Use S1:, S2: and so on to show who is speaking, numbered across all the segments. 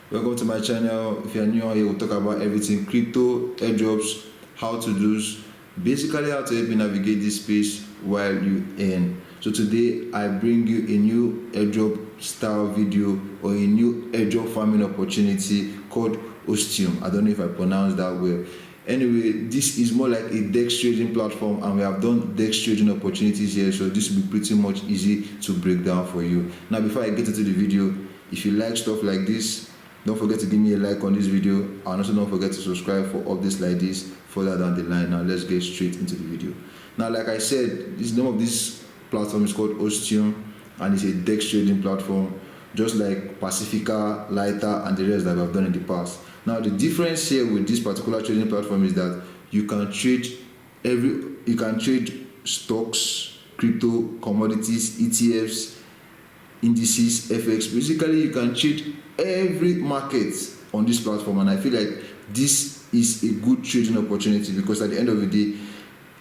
S1: Welcome to my channel. If you're new here, we'll talk about everything crypto, airdrops, how to do, basically how to help you navigate this space while you earn. So today I bring you a new airdrop style video or a new airdrop farming opportunity called Ostium. I don't know if I pronounced that well. Anyway, this is more like a DEX trading platform, and we have done DEX trading opportunities here, so this will be pretty much easy to break down for you. Now, before I get into the video, if you like stuff like this, don't forget to give me a like on this video, and also don't forget to subscribe for updates like this further down the line. Now let's get straight into the video. Now, like I said, the name of this platform is called Ostium, and it's a DEX trading platform, just like Pacifica, Lighter, and the rest that we have done in the past. Now, the difference here with this particular trading platform is that you can trade stocks, crypto, commodities, ETFs, indices, FX. Basically, you can trade every market on this platform, and I feel like this is a good trading opportunity because at the end of the day,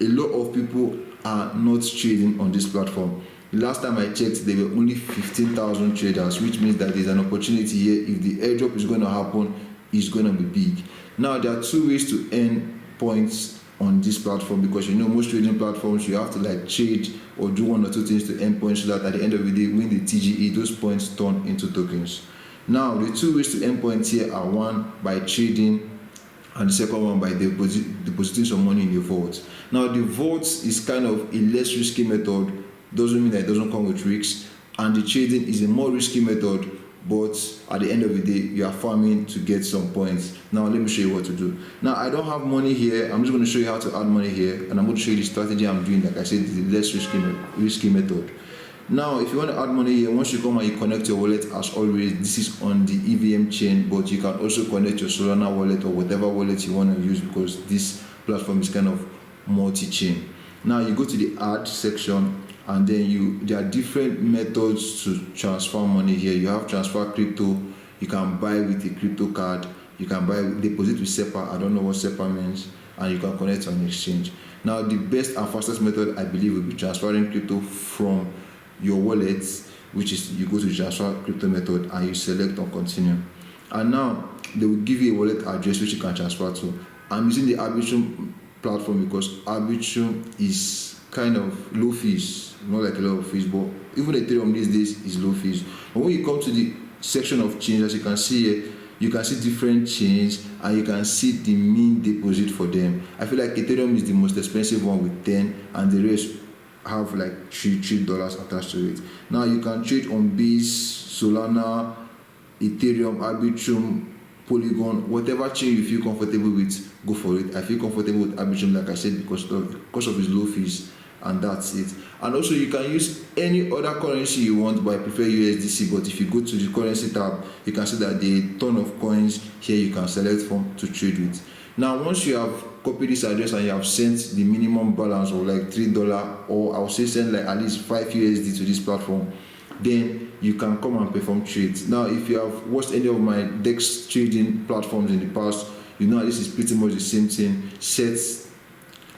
S1: a lot of people are not trading on this platform. The last time I checked, there were only 15,000 traders, which means that there's an opportunity here. If the airdrop is going to happen, it's going to be big. Now, there are two ways to earn points on this platform, because you know most trading platforms you have to like trade or do one or two things to earn points, so that at the end of the day, when the TGE, those points turn into tokens. Now, the two ways to earn points here are one by trading, and the second one by depositing some money in the vault. Now, the vault is kind of a less risky method. Doesn't mean that it doesn't come with risks, and the trading is a more risky method, but at the end of the day, you are farming to get some points. Now, let me show you what to do. Now, I don't have money here. I'm just going to show you how to add money here, and I'm going to show you the strategy I'm doing. Like I said, the less risky method. Now, if you want to add money here, once you come and you connect your wallet, as always, this is on the EVM chain, but you can also connect your Solana wallet or whatever wallet you want to use, because this platform is kind of multi-chain. Now, you go to the add section, and then there are different methods to transfer money here. You have transfer crypto, you can buy with a crypto card, you can deposit with SEPA. I don't know what SEPA means, and you can connect to an exchange. Now, the best and fastest method, I believe, will be transferring crypto from your wallet, which is you go to the transfer crypto method and you select on continue, and now they will give you a wallet address which you can transfer to. I'm using the Arbitrum platform because Arbitrum is kind of low fees, not like a lot of fees, but even Ethereum these days is low fees. But when you come to the section of chains, as you can see here, you can see different chains and you can see the mean deposit for them. I feel like Ethereum is the most expensive one with 10, and the rest have like $3 attached to it. Now, you can trade on Base, Solana, Ethereum, Arbitrum, Polygon, whatever chain you feel comfortable with, go for it. I feel comfortable with Arbitrum, like I said, because of its low fees, and that's it. And also, you can use any other currency you want, but I prefer USDC. But if you go to the currency tab, you can see that there are a ton of coins here you can select from to trade with. Now, once you have copied this address and you have sent the minimum balance of like $3, or I would say send like at least 5 USD to this platform, then you can come and perform trades. Now, if you have watched any of my DEX trading platforms in the past, you know this is pretty much the same thing. Set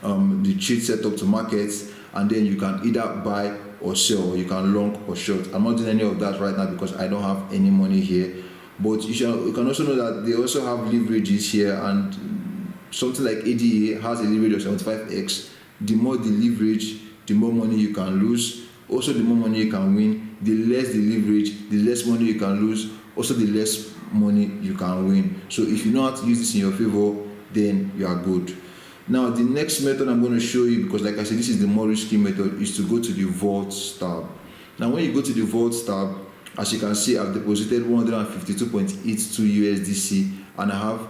S1: the trade setup to markets, and then you can either buy or sell, or you can long or short. I'm not doing any of that right now because I don't have any money here, but you can also know that they also have leverages here, and something like ADA has a leverage of 75x. The more the leverage, the more money you can lose. Also, the more money you can win. The less the leverage, the less money you can lose. Also, the less money you can win. So if you know how to use this in your favor, then you are good. Now, the next method I'm going to show you, because like I said, this is the more risky method, is to go to the vault tab. Now, when you go to the vault tab, as you can see, I've deposited 152.82 USDC, and I have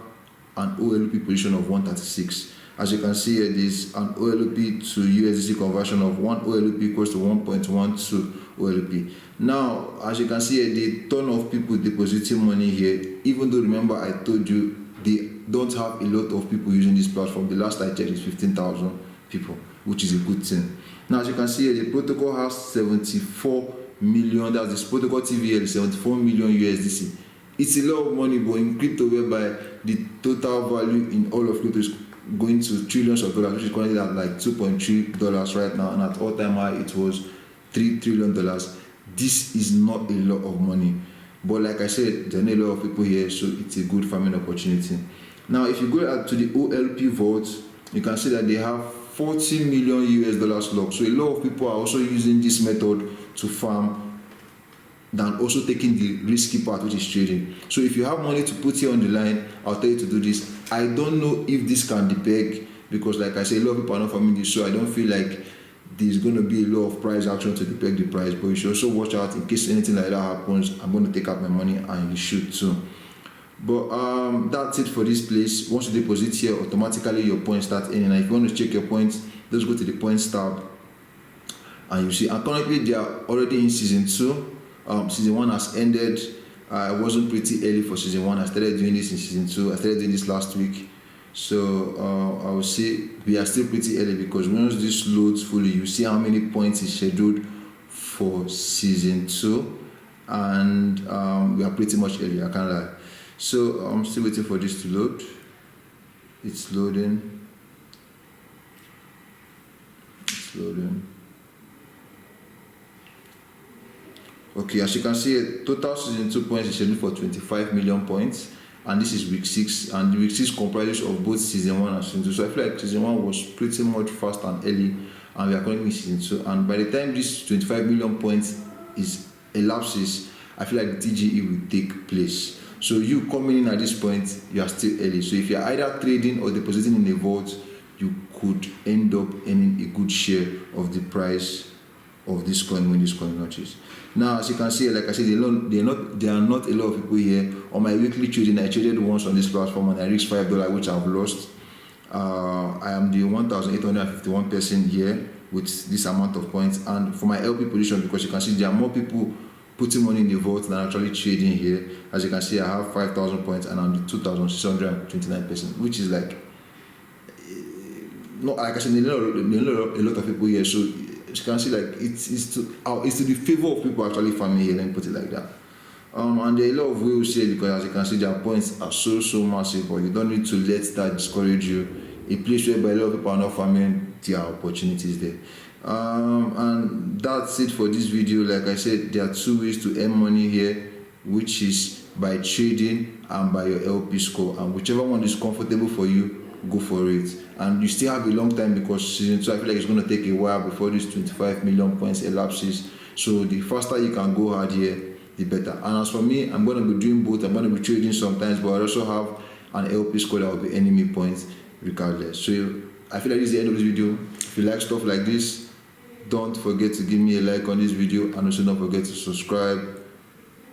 S1: an OLP position of 136. As you can see here, there's an OLP to USDC conversion of 1 OLP equals to 1.12 OLP. Now, as you can see here, there are a ton of people depositing money here, even though, remember, I told you they don't have a lot of people using this platform. The last I checked is 15,000 people, which is a good thing. Now, as you can see here, the protocol has 74 million, that's this protocol TVL is 74 million USDC. It's a lot of money, but in crypto, whereby the total value in all of crypto is going to trillions of dollars, which is currently at like $2.3 right now, and at all time high it was $3 trillion. This is not a lot of money. But like I said, there are a lot of people here, so it's a good farming opportunity. Now, if you go out to the OLP vault, you can see that they have 40 million US dollars locked. So a lot of people are also using this method to farm than also taking the risky part, which is trading. So if you have money to put here on the line, I'll tell you to do this. I don't know if this can depeg, because like I said, a lot of people are not farming this, so I don't feel like there's going to be a lot of price action to depeg the price. But you should also watch out in case anything like that happens. I'm going to take out my money, and you should too. But that's it for this place. Once you deposit here, automatically your points start earning. And if you want to check your points, just go to the points tab, and you see, and currently they are already in season 2. Season 1 has ended. I wasn't pretty early for season 1. I started doing this in season 2. I started doing this last week. So I would say we are still pretty early, because once this loads fully, you see how many points is scheduled for season 2, and we are pretty much early, I can't lie. So I'm still waiting for this to load. It's loading. It's loading. Okay, as you can see, total season 2 points is scheduled for 25 million points, and this is week 6, and week 6 comprises of both season 1 and season 2. So I feel like season 1 was pretty much fast and early, and we are currently in season 2. And by the time this 25 million points is elapses, I feel like the TGE will take place. So you coming in at this point, you are still early. So if you are either trading or depositing in a vault, you could end up earning a good share of the price of this coin when this coin launches. Now, as you can see, like I said, there are not a lot of people here. On my weekly trading, I traded once on this platform and I reached $5, which I've lost. I am the 1,851 person here with this amount of points. And for my LP position, because you can see there are more people putting money in the vault than actually trading here. As you can see, I have 5,000 points and I'm the 2,629 person, which is like, no, like I said, there are a lot of people here. So you can see, like, it's to the favor of people actually farming here, let me put it like that. And there are a lot of whales here, because as you can see, their points are so massive, but you don't need to let that discourage you. A place where a lot of people are not farming, there are opportunities there. And that's it for this video. Like I said, there are 2 ways to earn money here, which is by trading and by your LP score, and whichever one is comfortable for you, go for it. And you still have a long time, because season 2, I feel like it's going to take a while before this 25 million points elapses. So the faster you can go hard here, the better. And as for me, I'm going to be doing both. I'm going to be trading sometimes, but I also have an LP score that will be earning me points regardless. So I feel like this is the end of this video. If you like stuff like this, don't forget to give me a like on this video, and also don't forget to subscribe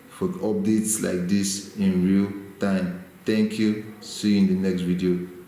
S1: for updates like this in real time. Thank you. See you in the next video.